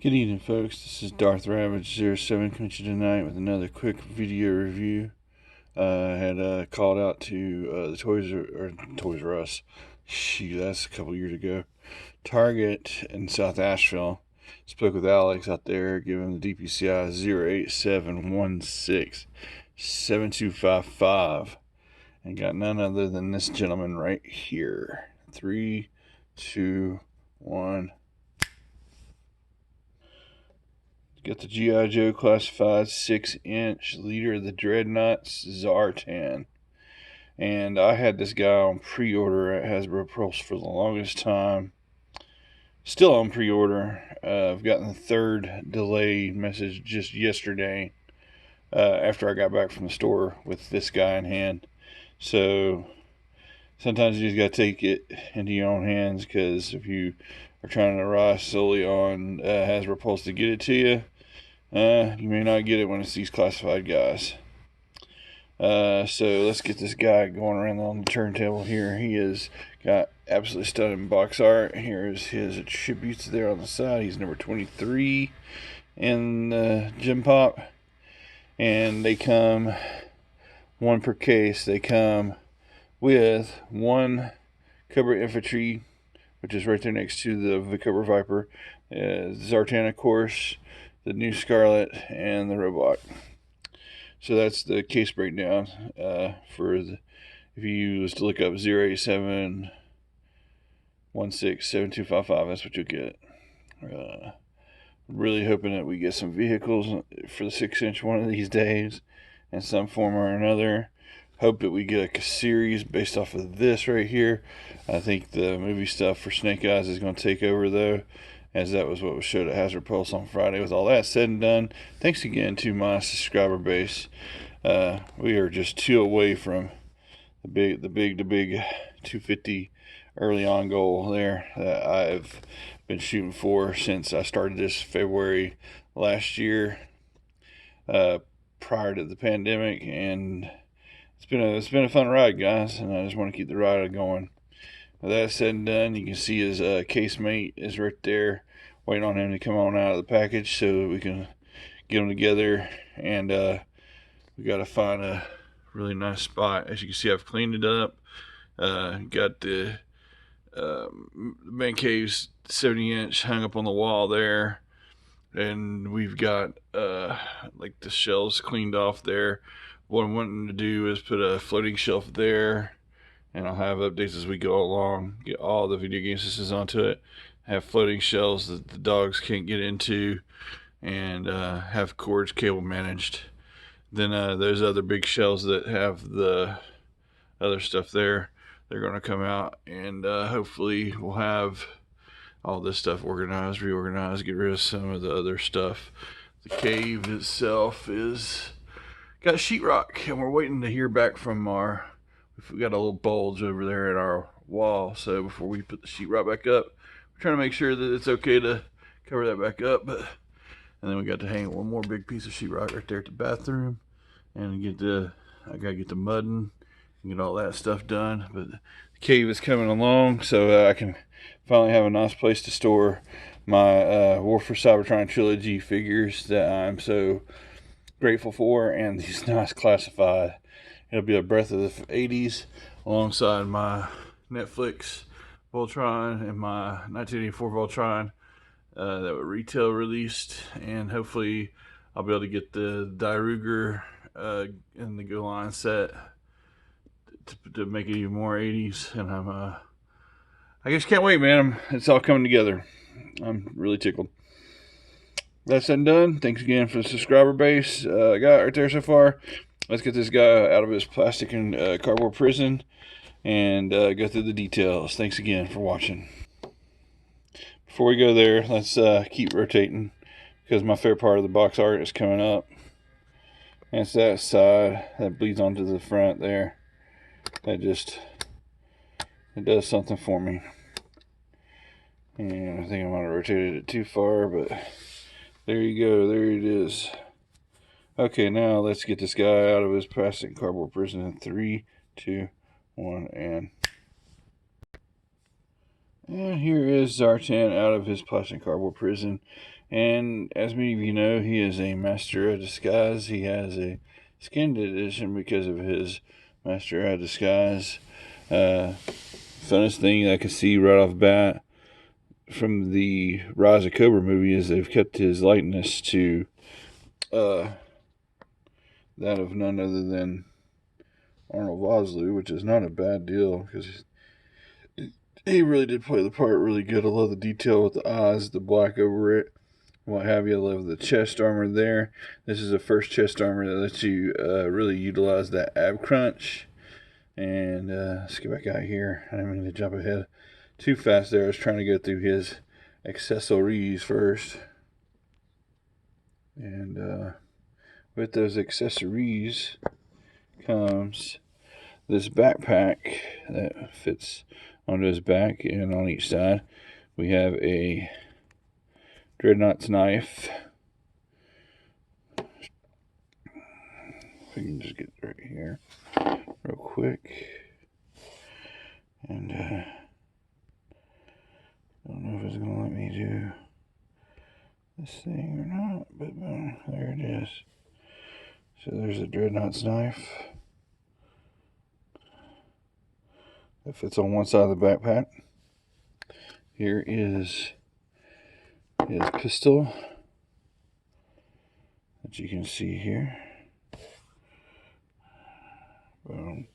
Good evening, folks. This is Darth Ravage07 coming to you tonight with another quick video review. I had called out to the Toys R Us. Shoot, that's a couple years ago. Target in South Asheville. Spoke with Alex out there, giving him the DPCI 087167255, and got none other than this gentleman right here. 3, 2, 1. Got the GI Joe Classified 6-inch Leader of the Dreadnoks Zartan. And I had this guy on pre-order at Hasbro Pulse for the longest time. Still on pre-order. I've gotten the third delay message just yesterday after I got back from the store with this guy in hand. So sometimes you just got to take it into your own hands, because if you are trying to rely solely on Hasbro Pulse to get it to you, you may not get it when it's these classified guys. So let's get this guy going around on the turntable here. He has got absolutely stunning box art. Here's his attributes there on the side. He's number 23 in the Gem Pop. And they come one per case. They come with one Cobra Infantry, which is right there next to the Cobra Viper. Zartan, of course, the new Scarlet, and the Robot. So that's the case breakdown for the, if you was to look up 087167255, that's what you'll get. Really hoping that we get some vehicles for the 6-inch one of these days in some form or another. Hope that we get a series based off of this right here. I think the movie stuff for Snake Eyes is going to take over, though, as that was what was showed at Hazard Pulse on Friday. With all that said and done, thanks again to my subscriber base. We are just 2 away from the big 250 early on goal there that I've been shooting for since I started this February last year, prior to the pandemic, and it's been a fun ride, guys, and I just want to keep the ride going. With that said and done, you can see his casemate is right there, waiting on him to come on out of the package so that we can get them together. And we got to find a really nice spot. As you can see, I've cleaned it up. Got the man cave's 70-inch hung up on the wall there, and we've got like the shelves cleaned off there. What I'm wanting to do is put a floating shelf there, and I'll have updates as we go along. Get all the video game systems onto it. Have floating shelves that the dogs can't get into, and have cords cable managed. Then there's other big shelves that have the other stuff there. They're going to come out, and hopefully we'll have all this stuff organized, reorganized, get rid of some of the other stuff. The cave itself is got sheetrock, and we're waiting to hear back from we've got a little bulge over there at our wall, so before we put the sheetrock back up, we're trying to make sure that it's okay to cover that back up. And then we got to hang one more big piece of sheetrock right there at the bathroom, and I gotta get the mudding and get all that stuff done. But the cave is coming along, so I can finally have a nice place to store my War for Cybertron trilogy figures that I'm so grateful for, and these nice classified. It'll be a breath of the 80s alongside my Netflix Voltron and my 1984 Voltron that were retail released, and hopefully I'll be able to get the Dairuger in the Go Line set to make it even more 80s, and I just can't wait, man. It's all coming together. I'm really tickled. That's said and done. Thanks again for the subscriber base I got right there so far. Let's get this guy out of his plastic and cardboard prison and go through the details. Thanks again for watching. Before we go there, let's keep rotating, because my favorite part of the box art is coming up. And it's that side that bleeds onto the front there. It does something for me. And I think I might have rotated it too far, but there you go. There it is. Okay, now let's get this guy out of his plastic and cardboard prison in 3, 2, 1, and... And here is Zartan out of his plastic cardboard prison. And as many of you know, he is a master of disguise. He has a skinned edition because of his master of disguise. Funnest thing I can see right off the bat from the Rise of Cobra movie is they've kept his likeness to that of none other than Arnold Vosloo, which is not a bad deal because he really did play the part really good. I love the detail with the eyes, the black over it, what have you. I love the chest armor there. This is the first chest armor that lets you really utilize that ab crunch. And let's get back out here. I didn't mean to jump ahead too fast there. I was trying to go through his accessories first. And with those accessories comes this backpack that fits onto his back, and on each side we have a Dreadnoks knife. If we can just get right here real quick. And I don't know if it's going to let me do this thing or not, but there it is. So there's a Dreadnoks knife that fits on one side of the backpack. Here is his pistol that you can see here. Boom.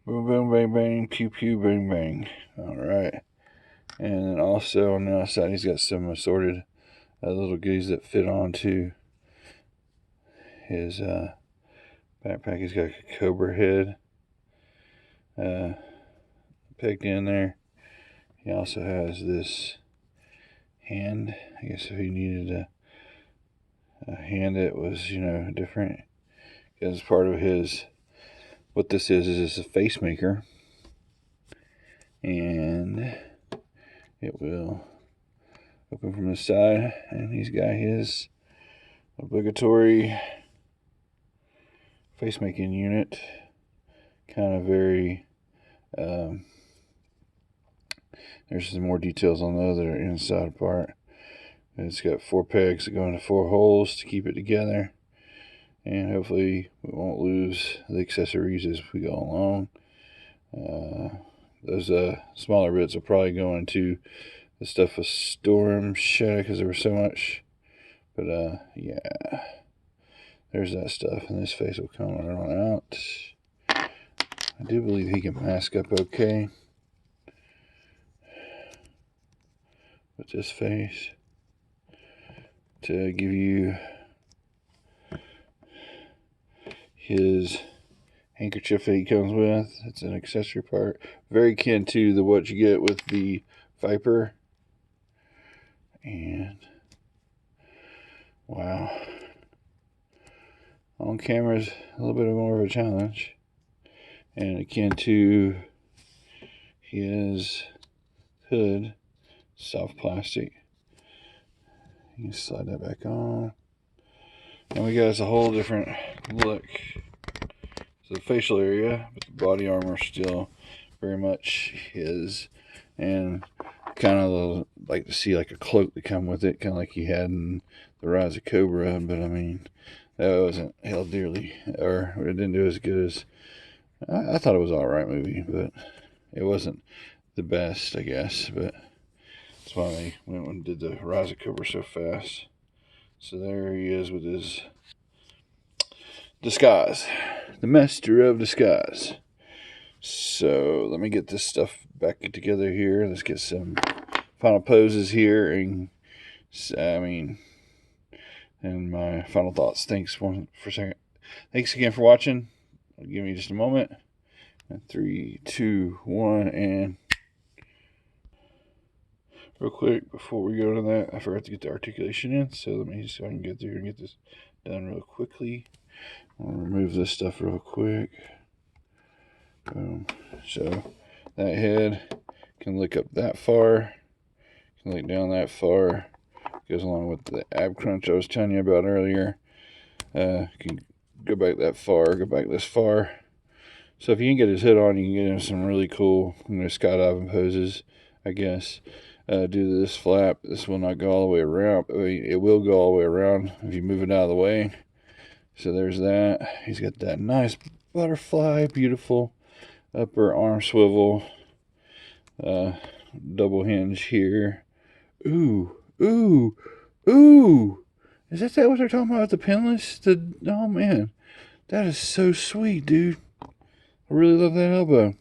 Boom, boom, bang, bang, pew, pew, bang, bang. Alright. And then also on the outside, he's got some assorted little goodies that fit onto his backpack. He's got a cobra head pegged in there. He also has this hand. I guess if he needed a hand that was, different. Because part of his, what this is a face maker. And it will open from the side. And he's got his obligatory face making unit. Kind of very, there's some more details on the other inside part. It's got 4 pegs that go into 4 holes to keep it together. And hopefully we won't lose the accessories as we go along. Those smaller bits will probably go into the stuff with Storm Shadow because there was so much. But yeah, there's that stuff. And this face will come right on out. I do believe he can mask up okay with this face to give you his handkerchief that he comes with. It's an accessory part, very akin to what you get with the Viper. And wow, on camera is a little bit more of a challenge, and akin to his hood, soft plastic. You can slide that back on. And we got us a whole different look. So the facial area, but the body armor still very much his. And kind of like to see like a cloak that come with it, kind of like he had in the Rise of Cobra. But I mean, that wasn't held dearly, or it didn't do as good as I thought. It was alright movie, but it wasn't the best, I guess. But that's why they went and did the Rise of Cobra so fast. So there he is with his disguise, the master of disguise. So let me get this stuff back together here. Let's get some final poses here, and and my final thoughts. Thanks for a second. Thanks again for watching. Give me just a moment. 3, 2, 1, and real quick before we go to that, I forgot to get the articulation in. So let me see if I can get through and get this done real quickly. I'll remove this stuff real quick. Boom. So that head can look up that far, can look down that far. Goes along with the ab crunch I was telling you about earlier. Can go back that far, go back this far. So if you can get his head on, you can get him some really cool skydiving poses. I guess, due to this flap. This will not go all the way around. I mean, it will go all the way around if you move it out of the way. So there's that. He's got that nice butterfly, beautiful upper arm swivel, double hinge here. Ooh, ooh, ooh. Is that what they're talking about, the pinless? Oh, man. That is so sweet, dude. I really love that elbow.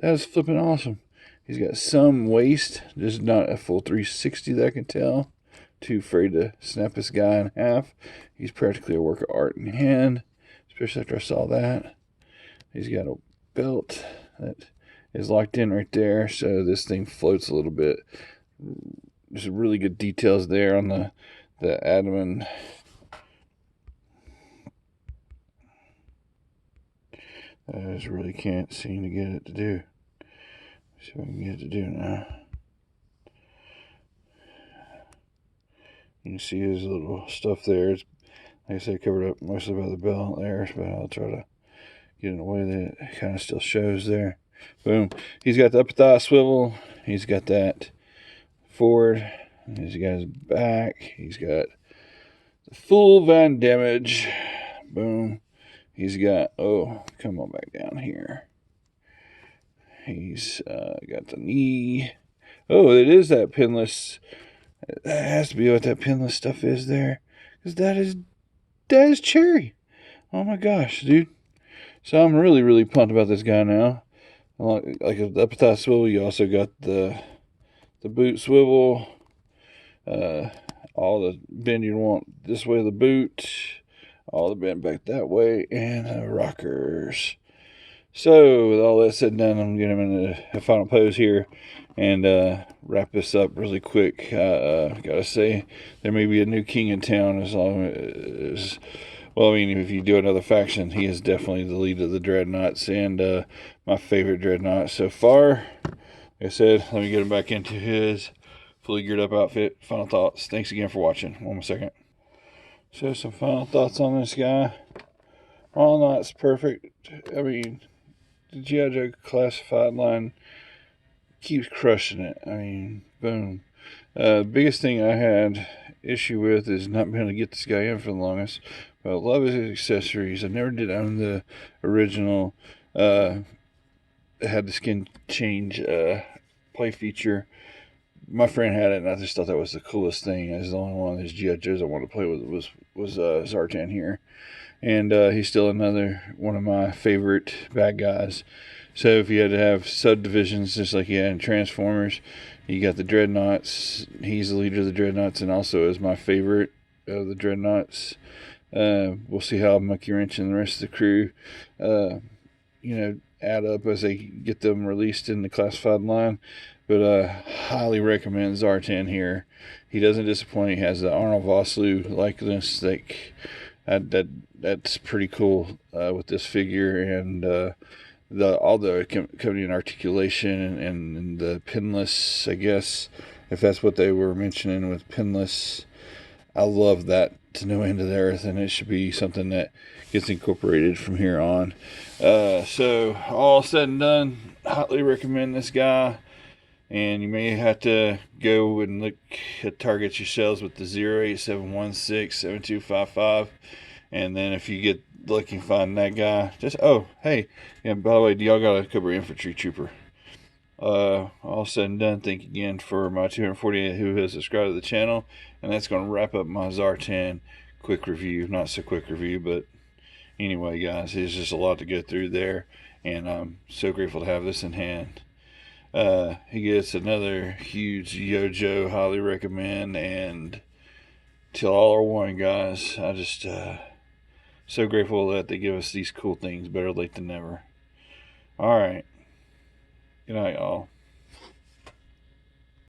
That is flipping awesome. He's got some waist, just not a full 360 that I can tell. Too afraid to snap this guy in half. He's practically a work of art in hand, especially after I saw that. He's got a belt that is locked in right there, so this thing floats a little bit. There's really good details there on the abdomen. I just really can't seem to get it to do. See what I can get it to do now. You can see his little stuff there. It's, like I said, covered up mostly by the belt there, but I'll try to get in a way that it kind of still shows there. Boom. He's got the upper thigh swivel. He's got that forward. He's got his back. He's got the full Van damage. Boom. He's got, oh, come on back down here. He's got the knee. Oh, it is that pinless. That has to be what that pinless stuff is there. Because that is cherry. Oh my gosh, dude. So I'm really, really pumped about this guy now. Like the upper thigh swivel, you also got the boot swivel. All the bend you want this way of the boot. All the bend back that way. And rockers. So, with all that said and done, I'm going to get him in a final pose here and wrap this up really quick. Gotta say, there may be a new king in town as long as, well, I mean, if you do another faction, he is definitely the lead of the Dreadnoks and my favorite Dreadnought so far. Like I said, let me get him back into his fully geared up outfit. Final thoughts. Thanks again for watching. One more second. So, some final thoughts on this guy. All knots perfect. I mean, the GI Joe Classified line keeps crushing it. I mean, boom. Biggest thing I had issue with is not being able to get this guy in for the longest. But I love his accessories. I never did own the original. It had the skin change play feature. My friend had it, and I just thought that was the coolest thing. It was the only one of these GI Joes I wanted to play with was Zartan here. And he's still another one of my favorite bad guys. So if you had to have subdivisions, just like you had in Transformers, you got the Dreadnoks. He's the leader of the Dreadnoks and also is my favorite of the Dreadnoks. We'll see how Monkey Wrench and the rest of the crew, add up as they get them released in the classified line. But highly recommend Zartan here. He doesn't disappoint. He has the Arnold Vosloo likeness. That's pretty cool with this figure, and all the accompanying articulation and the pinless, I guess, if that's what they were mentioning with pinless. I love that to no end of the earth, and it should be something that gets incorporated from here on. So all said and done, highly recommend this guy. And you may have to go and look at targets yourselves with the 08716-7255. And then if you get lucky and find that guy, just, oh, hey, yeah, by the way, do y'all got a Cobra Infantry Trooper? All said and done, thank you again for my 248 who has subscribed to the channel. And that's going to wrap up my Zartan quick review. Not so quick review, but anyway, guys, there's just a lot to go through there. And I'm so grateful to have this in hand. He gets another huge Yo-Jo, highly recommend, and till all are one, guys. I just so grateful that they give us these cool things. Better late than never. All right. Good night, y'all.